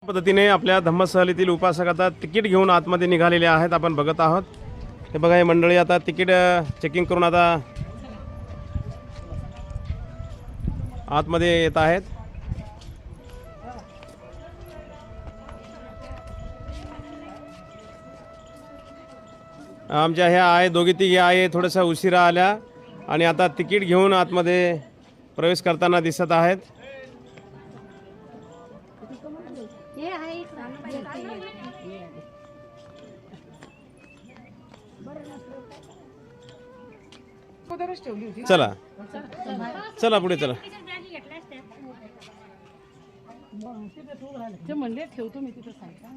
पद्धतीने आपल्या धम्मसहलीतील उपासक आता तिकीट घेऊन आतमध्ये निघालेले आहेत. आपण बघत आहोत. हे बघा, हे मंडळी आता तिकीट चेकिंग करून आता आतमध्ये येत आहेत. आमच्या ह्या आहे दोघी तिघी आहे थोडंसं उशिरा आल्या आणि आता तिकीट घेऊन आतमध्ये प्रवेश करताना दिसत आहेत. चला चला पुढे चला. ते म्हणले ठेवतो मी तिथं सांगता.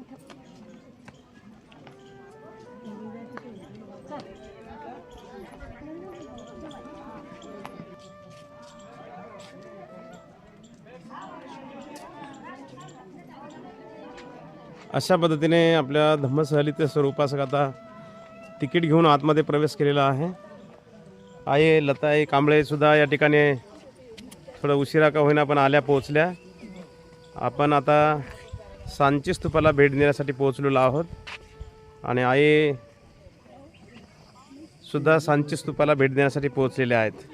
अशा पद्धतीने आपल्या धम्मसहलीचे स्वरूपासक आता तिकीट घेऊन आतमध्ये प्रवेश केलेला आहे. आई लताई कांबळे सुद्धा या ठिकाणी थोडं उशिरा का होईना पण आल्या, पोहोचल्या. आपण आता सांची स्तूपाला भेट देण्यासाठी पोहोचलेलो आहोत आणि आई सुद्धा सांची स्तूपाला भेट देण्यासाठी पोहोचलेले आहेत.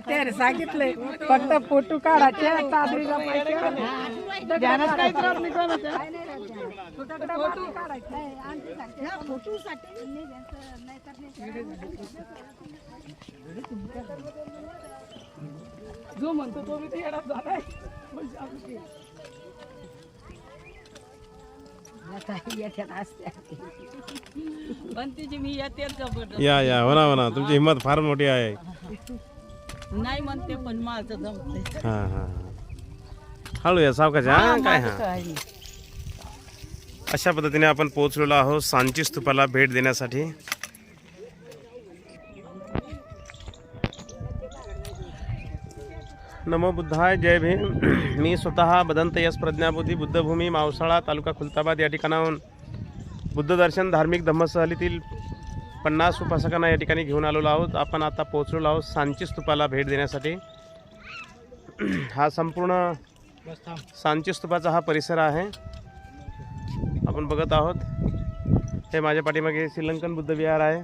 त्याने सांगितलंय फक्त फोटो काढायचे चादरीला पैसे ध्यानात काहीच राहत नाही कोणाच्या. फोटो काढायचे जो म्हणतो तो मी येणार झालाय. या या हो ना तुमची हिंमत फार मोठी आहे. नाही म्हणते पण माझं जमतंय. हां हां हळू या सावकाश. हां काय हां अशा पद्धतीने आपण पोहोचलेलो आहोत सांची स्तूपाला भेट देण्यासाठी. नमो बुद्धाय, जय भीम. मी स्वतः बदंत यश प्रज्ञाबुद्धी बुद्धभूमी मावसाळा तालुका खुलताबाद या ठिकाणाहून बुद्ध दर्शन धार्मिक धम्मसहलीतील 50 उपासकांना या ठिकाणी घेऊन आलेलो आहोत. आपण आता पोहोचलेलो आहोत सांची स्तूपाला भेट देण्यासाठी. हा संपूर्ण सांची स्तूपाचा हा परिसर आहे आपण बघत आहोत. हे माझ्या पाठीमागे श्रीलंकन बुद्ध विहार आहे.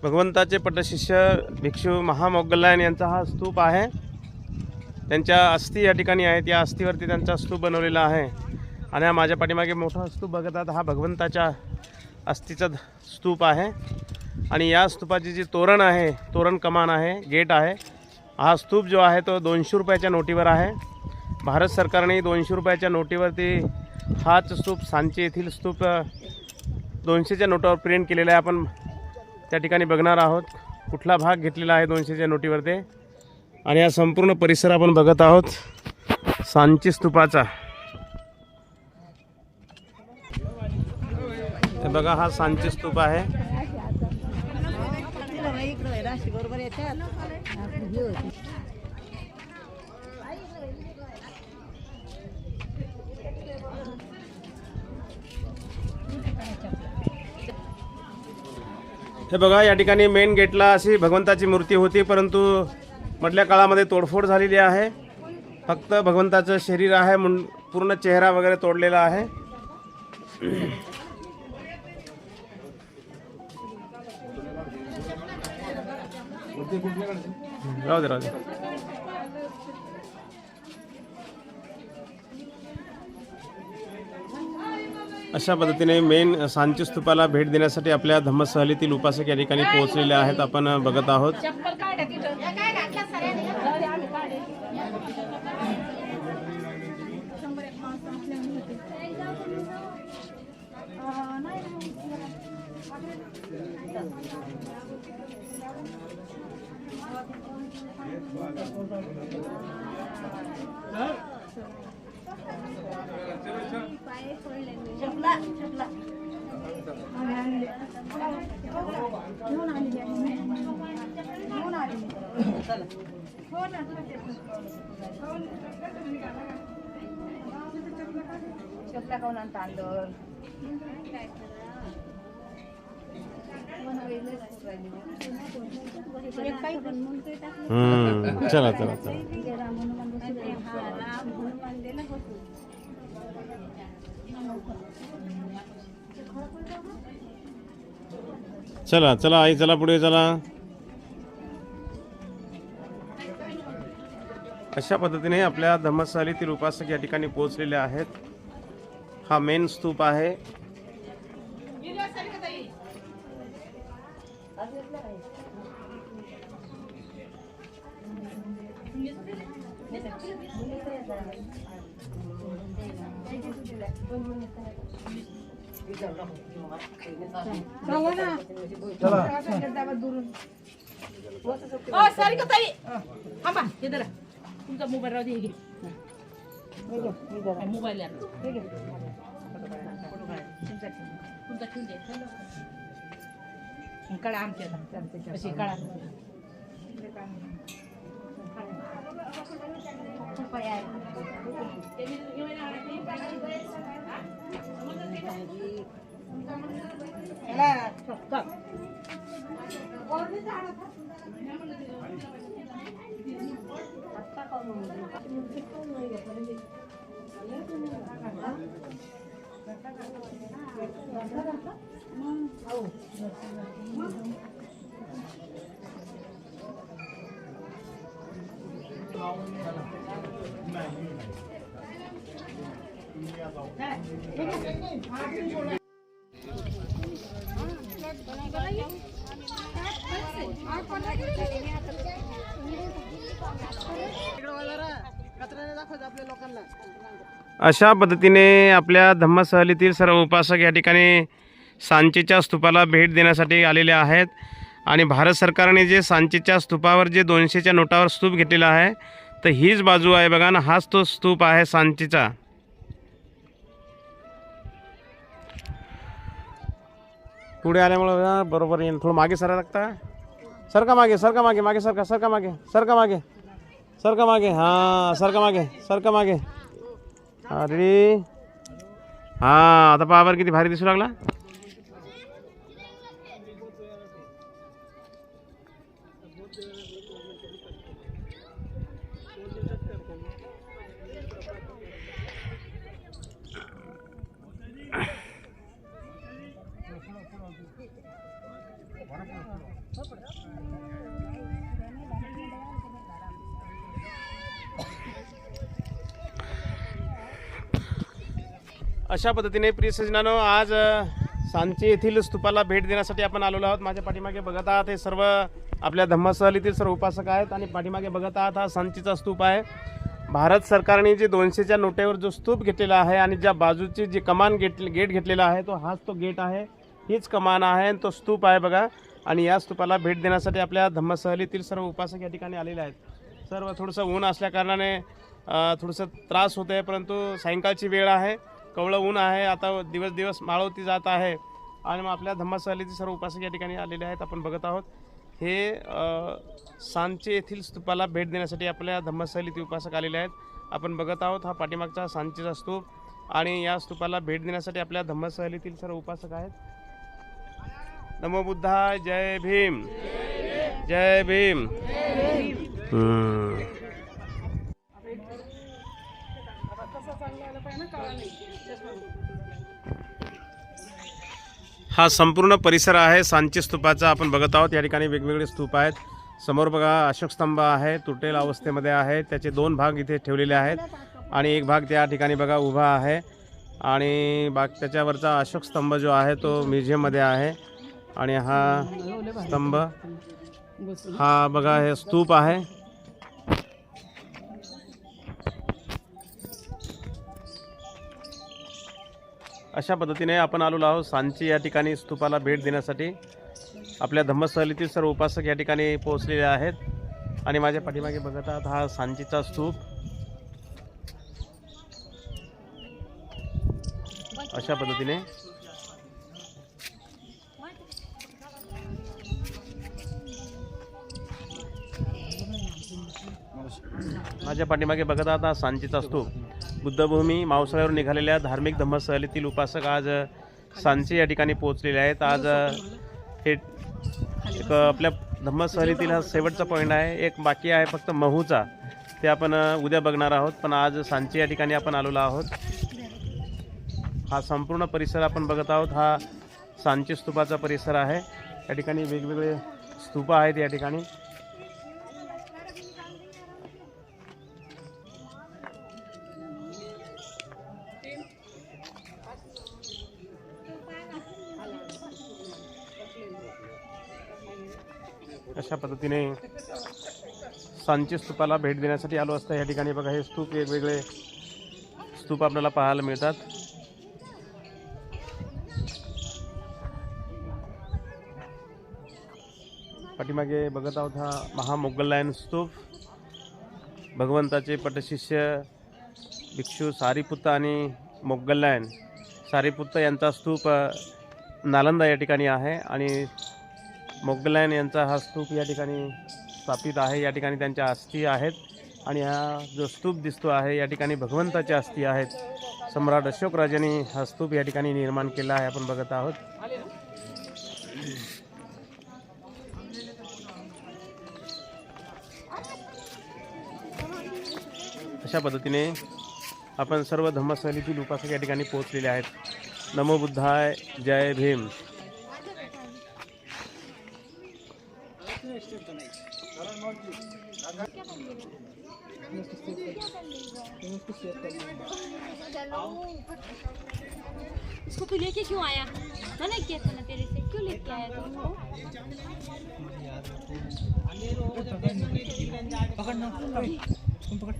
भगवंताचे पटशिष्य भिक्षू महामौगल्यान यांचा हा स्तूप आहे. त्यांच्या अस्थी या ठिकाणी आहेत. या अस्थीवरती त्यांचा स्तूप बनवलेला आहे आणि हा माझ्या पाठीमागे मोठा स्तूप बघतात. हा भगवंताच्या अस्थीचा स्तूप आहे आणि या स्तूपाची जी तोरण आहे, तोरण कमान आहे, गेट आहे. हा स्तूप जो आहे तो 200 रुपयाच्या नोटीवर आहे. भारत सरकारने 200 रुपयाच्या नोटीवरती हाच स्तूप सांची येथील स्तूप 200च्या नोटावर प्रिंट केलेला आहे. आपण त्या ठिकाणी बघणार आहोत कुठला भाग घेतलेला आहे 200च्या नोटीवर ते. आणि हा संपूर्ण परिसर आपण बघत आहोत सांची स्तूपाचा. हे बघा, हा सांची स्तूप आहे. हे बघा, या ठिकाणी मेन गेटला अशी भगवंताची मूर्ती होती, परंतु मधल्या काळामध्ये तोडफोड झालेली आहे. फक्त भगवंताचं शरीर आहे, पूर्ण चेहरा वगैरे तोडलेला आहे. राहू दे राहू दे. अशा पद्धतीने मेन सांची स्तूपाला भेट देण्यासाठी आपल्या धम्मसहलीतील उपासक या ठिकाणी पोहोचलेले आहेत. आपण बघत आहोत. चला चला चला चला चला आई चला पुढे चला. अशा पद्धतीने आपल्या धम्मस्थळीतील उपासक या ठिकाणी पोहोचलेले आहेत. हा मेन स्तूप आहे. तुमचा मोबाईल राहू दे. मोबाईल तुमचा ठेवून दे. काढा आमच्या अशी काढा. अशा पद्धतीने आपल्या धम्मस्थळीतील सर्व उपासक या ठिकाणी सांचीच्या स्तूपाला भेट देण्यासाठी आलेले आहेत. आणि भारत सरकारने जे सांचीच्या स्तूपावर जे 200च्या नोटावर स्तूप घेतलेला आहे, तर हीच बाजू आहे बघा ना, हाच तो स्तूप आहे सांचीचा. पुढे आल्यामुळं बरोबर येईल. थोडं मागे सरा लागता. सरका मागे, सरका मागे, मागे सरका, सरका मागे, सरका मागे, सरका मागे. हां सरका मागे, सरका मागे. अरे हां आता पहा बरं किती भारी दिसू लागला. अशा पद्धतीने प्रिय सज्जनांनो, आज सांची येथील स्तूपाला भेट देण्यासाठी आपण आलेलो आहोत. माझ्या पाठीमागे बघत आहात हे सर्व आपल्या धम्मस्थळीतील सर्व उपासक आहेत. आणि पाठीमागे बघत आहात हा सांचीचा स्तूप आहे. भारत सरकारने जे 200च्या नोटेवर जो स्तूप घेतलेला आहे आणि ज्या बाजूची जी कमान गेट घेतलेला आहे, तो हाच तो गेट आहे, हीच कमान आहे आणि तो स्तूप आहे बघा. आणि या स्तूपाला भेट देण्यासाठी आपल्या धम्मस्थळीतील सर्व उपासक या ठिकाणी आलेले आहेत. सर्व थोडंसं ऊन असल्याकारणाने थोडंसं त्रास होत आहे, परंतु सायंकाळची वेळ आहे, कवळं ऊन आहे, आता दिवस दिवस माळवती जात आहे. आणि मग आपल्या धम्मस्थळीतील सर्व उपासक या ठिकाणी आलेले आहेत. आपण बघत आहोत हे सांची येथील स्तूपाला भेट देण्यासाठी आपल्या धम्मस्थळीतील उपासक आलेले आहेत. आपण बघत आहोत हा पाठीमागचा सांचीचा स्तूप. आणि या स्तूपाला भेट देण्यासाठी आपल्या धम्मस्थळीतील सर्व उपासक आहेत. नमो बुद्धाय, जय भीम, जय भीम. हा संपूर्ण परिसर आहे सांची स्तूपाचा. आपण बघत आहोत या ठिकाणी वेगवेगळे स्तूप आहेत. समोर बघा अशोक स्तंभ आहे, तुटेल अवस्थेमध्ये आहे. त्याचे 2 भाग इथे ठेवलेले आहेत आणि एक भाग त्या ठिकाणी बघा उभा आहे. आणि त्याच्यावरचा अशोक स्तंभ जो आहे तो म्युझियममध्ये आहे. आणि हा स्तंभ, हा बघा हे स्तूप आहे. अशा पद्धतीने आपण आलेलो आहोत सांची या ठिकाणी स्तूपाला भेट देण्यासाठी. आपल्या धम्मस्थलीतील सर्व उपासक या ठिकाणी पोहोचलेले आहेत आणि माझ्या पाठीमागे बघत आहात हा सांचीचा स्तूप. अशा पद्धतीने माझ्या पाठीमागे बघत आहात हा सांचीचा स्तूप. बुद्धभूमी मावसाळ्यावरून निघालेल्या धार्मिक धम्मस्थलीतील उपासक आज सांची या ठिकाणी पोहोचलेले आहेत. आज हे एक आपल्या धम्मस्थलीतील हा शेवटचा पॉईंट आहे. एक बाकी आहे फक्त महूचा, ते आपण उद्या बघणार आहोत. पण आज सांची या ठिकाणी आपण आलेलो आहोत. हा संपूर्ण परिसर आपण बघत आहोत. हा सांची स्तूपाचा परिसर आहे. या ठिकाणी वेगवेगळे स्तूप आहेत. या ठिकाणी अशा पद्धतीने सांची स्तूपाला भेट देण्यासाठी आलो असता. या ठिकाणी बघा हे स्तूप, वेगवेगळे स्तूप आपल्याला पाहायला मिळतात. पाठीमागे बघत आहोत हा महामोग्गलायन स्तूप. भगवंताचे पटशिष्य भिक्षू सारीपुत्त आणि मोग्गलायन सारीपुत्त यांचा स्तूप नालंदा या ठिकाणी आहे आणि मोग्गलायन यांचा हा स्तूप या ठिकाणी स्थापित आहे. या ठिकाणी त्यांच्या अस्थी आहेत आणि हा जो स्तूप दिसतो आहे या ठिकाणी भगवंताच्या अस्थी आहेत. सम्राट अशोक राजांनी हा स्तूप या ठिकाणी निर्माण केला आहे. आपण बघत आहोत. अशा पद्धतीने आपण सर्व धम्मस्थलीतील उपासक या ठिकाणी पोहोचलेले आहेत. नमो बुद्धाय, जय भीम. इसको तू लेके क्यों आया? मना किया था ना तेरे से, क्यों लेके आया तू? पकड़ना, तुम पकड़.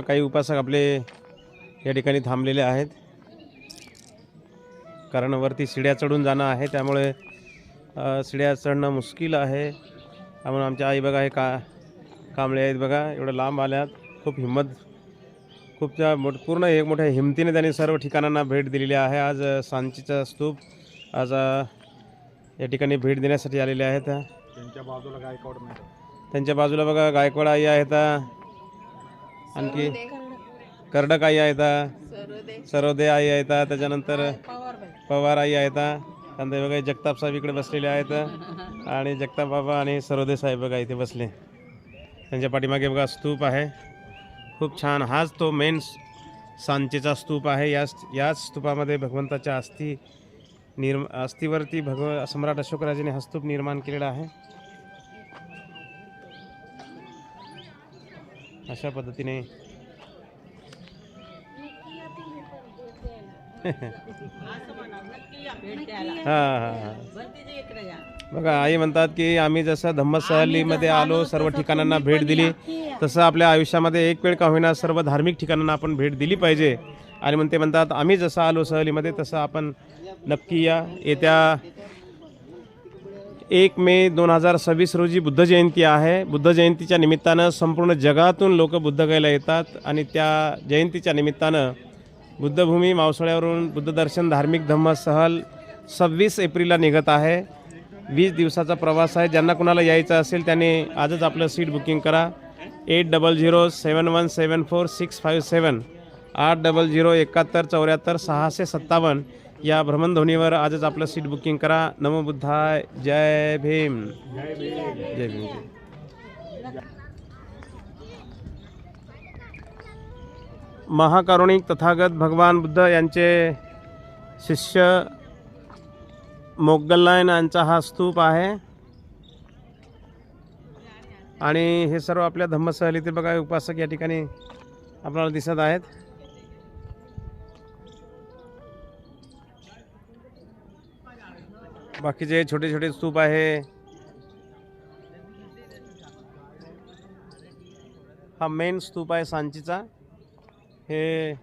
काही उपासक आपले या ठिकाणी थांबलेले आहेत, कारण वरती शिड्या चढून जाणं आहे. त्यामुळे शिड्या चढणं मुश्किल आहे. त्यामुळे आमच्या आई बघा हे कांबळे आहेत बघा, एवढं लांब आल्यात. खूप हिंमत, पूर्ण एक मोठ्या हिमतीने त्यांनी सर्व ठिकाणांना भेट दिलेली आहे. आज सांचीचा स्तूप आज या ठिकाणी भेट देण्यासाठी आलेले आहेत. त्यांच्या बाजूला बघा गायकवाड आई आहेत, आणखी कर्डक आई आहेत, सरोदे आई आहेत, त्याच्यानंतर पवार आई आहेत. आणि बघा जगताप साहेब इकडे बसलेले आहेत आणि जगताप बाबा आणि सरोदे साहेब बघा इथे बसले. त्यांच्या पाठीमागे बघा स्तूप आहे, खूप छान. हाच तो मेन सांचीचा स्तूप आहे. याच स्तूपामध्ये भगवंताच्या अस्थिवरती सम्राट अशोकराजाने हा स्तूप निर्माण केलेला आहे. अशा पद्धतीने बघा आई म्हणतात की आम्ही जसं धम्मस्थलीमध्ये आलो, सर्व ठिकाणांना भेट दिली, तसं आपल्या आयुष्यामध्ये एक वेळ का होईना सर्व धार्मिक ठिकाणांना आपण भेट दिली पाहिजे. आणि म्हणतात आम्ही जसं आलो सहलीमध्ये तसं आपण नक्की या. येत्या 1 मे 2026 रोजी बुद्ध जयंती आहे. बुद्ध जयंतीच्या निमित्तानं संपूर्ण जगातून लोक बुद्धगयेला येतात आणि त्या जयंतीच्या निमित्तानं बुद्धभूमी मावसाळ्यावरून बुद्धदर्शन धार्मिक धम्म सहल 26 एप्रिलला निघत आहे. 20 दिवसाचा प्रवास आहे. ज्यांना कुणाला यायचं असेल त्याने आजच आपलं सीट बुकिंग करा. 8007174657 8071744657 या भ्रमणध्वनीवर आजच आपलं सीट बुकिंग करा. नमो बुद्धाय, जय भीम. जय भीम. महाकारुणिक तथागत भगवान बुद्ध यांचे शिष्य मोग्गलायन यांचा हा स्तूप आहे आणि हे सर्व आपल्या धम्मस्थलीतील बघा उपासक या ठिकाणी आपल्याला दिसत आहेत. बाकीचे छोटे छोटे स्तूप आहे. हा मेन स्तूप आहे सांचीचा. हे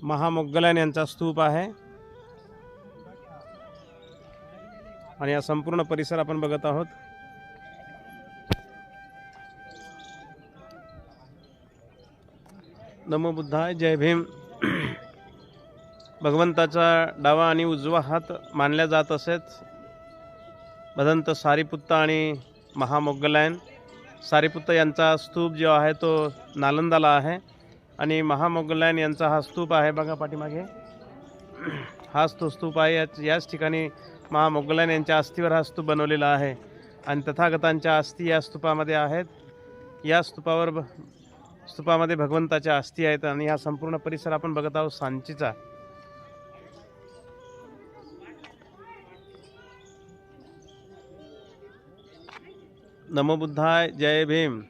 महामोग्गलायन यांचा स्तूप आहे आणि हा संपूर्ण परिसर आपण बघत आहोत. नमो बुद्धाय, जय भीम. भगवंताचा डावा आणि उजवा हात मानल्या जात असेच भदंत सारीपुत्त आणि महामोग्गलायन. सारीपुत्त यांचा स्तूप जो आहे तो नालंदाला आहे आणि महामोग्गलायन यांचा हा स्तूप आहे बघा पाठीमागे. हाच तो स्तूप आहे. याच ठिकाणी महामोग्गलायन यांच्या अस्थीवर हा स्तूप बनवलेला आहे आणि तथागतांच्या अस्थी या स्तूपामध्ये आहेत. या स्तूपामध्ये भगवंताच्या अस्थी आहेत आणि हा संपूर्ण परिसर आपण बघत आहोत सांचीचा. नमो बुद्धाय, जय भीम.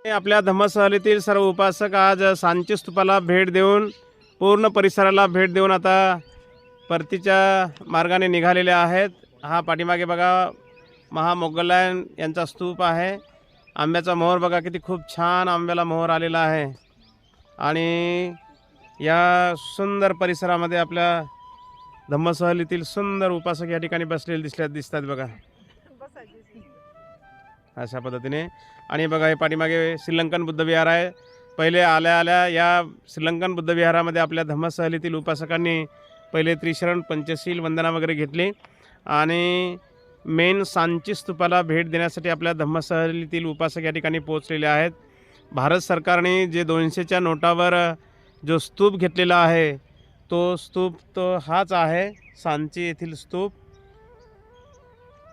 आपल्या धम्मसहलीतील सर्व उपासक आज सांची स्तूपाला भेट देऊन पूर्ण परिसराला भेट देऊन आता परतीच्या मार्गाने निघालेले आहेत. हा पाठीमागे बघा महामोग्गलायन यांचा स्तूप आहे. आंब्याचा मोहर बघा किती खूप छान आंब्याला मोहर आलेला आहे आणि या सुंदर परिसरामध्ये आपल्या धम्मसहलीतील सुंदर उपासक या ठिकाणी बसलेले दिसतात बघा अशा पद्धतीने. आणि बघा हे पाठीमागे श्रीलंकन बुद्ध विहार आहे. पहिले आल्या आल्या या श्रीलंकन बुद्ध विहारामध्ये आपल्या धम्मसहलीतील उपासकांनी पहिले त्रिशरण पंचशील वंदना वगैरे घेतली आणि मेन सांची स्तूपाला भेट देण्यासाठी आपल्या धम्मसहलीतील उपासक या ठिकाणी पोहोचलेले आहेत. भारत सरकारने जे 200च्या नोटावर जो स्तूप घेतलेला आहे तो स्तूप तो हाच आहे सांची येथील स्तूप.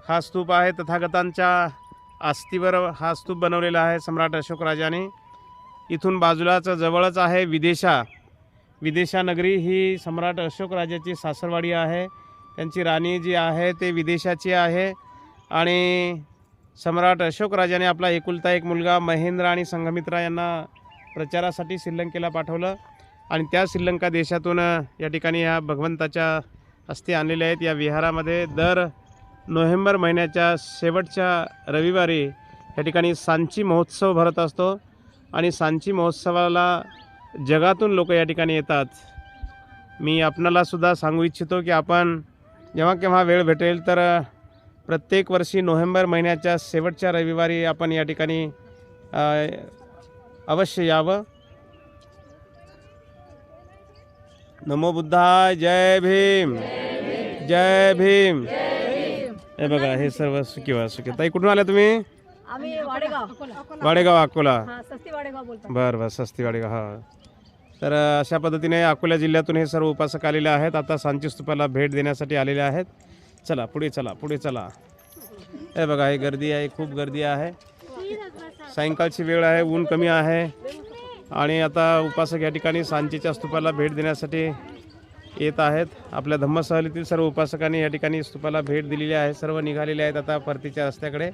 हा स्तूप आहे तथागतांच्या अस्थीवर हा स्तूप बनवलेला आहे सम्राट अशोक राजाने. इथून बाजूलाच जवळच आहे विदेशा नगरी. ही सम्राट अशोक राजाची सासरवाडी आहे. त्यांची राणी जी आहे ते विदेशाची आहे आणि सम्राट अशोक राजाने आपला एकुलता एक मुलगा महेंद्र आणि संघमित्रा यांना प्रचारासाठी श्रीलंकेला पाठवलं आणि त्या श्रीलंका देशातून या ठिकाणी या भगवंताच्या अस्थी आणलेल्या आहेत. या विहारामध्ये दर नोव्हेंबर महिन्याच्या शेवटच्या रविवारी या ठिकाणी सांची महोत्सव भरत असतो आणि सांची महोत्सवाला जगातून लोक या ठिकाणी येतात. मी आपणाला सुद्धा सांगू इच्छितो की आपण जेव्हा केव्हा वेळ भेटेल तर प्रत्येक वर्षी नोव्हेंबर महिन्याच्या शेवटच्या रविवारी आपण या ठिकाणी अवश्य यावं. नमो बुद्धाय, जय भीम. जय भीम. हे बघा हे सर्व सुखी. ताई कुठून आल्या तुम्ही? आम्ही वाडेगाव अकोला. सस्ती वाडेगाव बोलतो. बरं सस्ती वाडेगाव. हा तर अशा पद्धतीने अकोला जिल्ह्यातून हे सर्व उपासक आलेले आहेत. आता सांची स्तूपाला भेट देण्यासाठी आलेले आहेत. चला पुढे चला. हे बघा हे गर्दी आहे, खूप गर्दी आहे. सायंकाळची वेळ आहे, ऊन कमी आहे आणि आता उपासक या ठिकाणी सांचीच्या स्तूपाला भेट देण्यासाठी येत आहेत. आपल्या धम्मसहलीतील सर्व उपासकांनी या ठिकाणी स्तूपाला भेट दिलेली आहे. सर्व निघालेले आहेत आता परतीच्या रस्त्याकडे.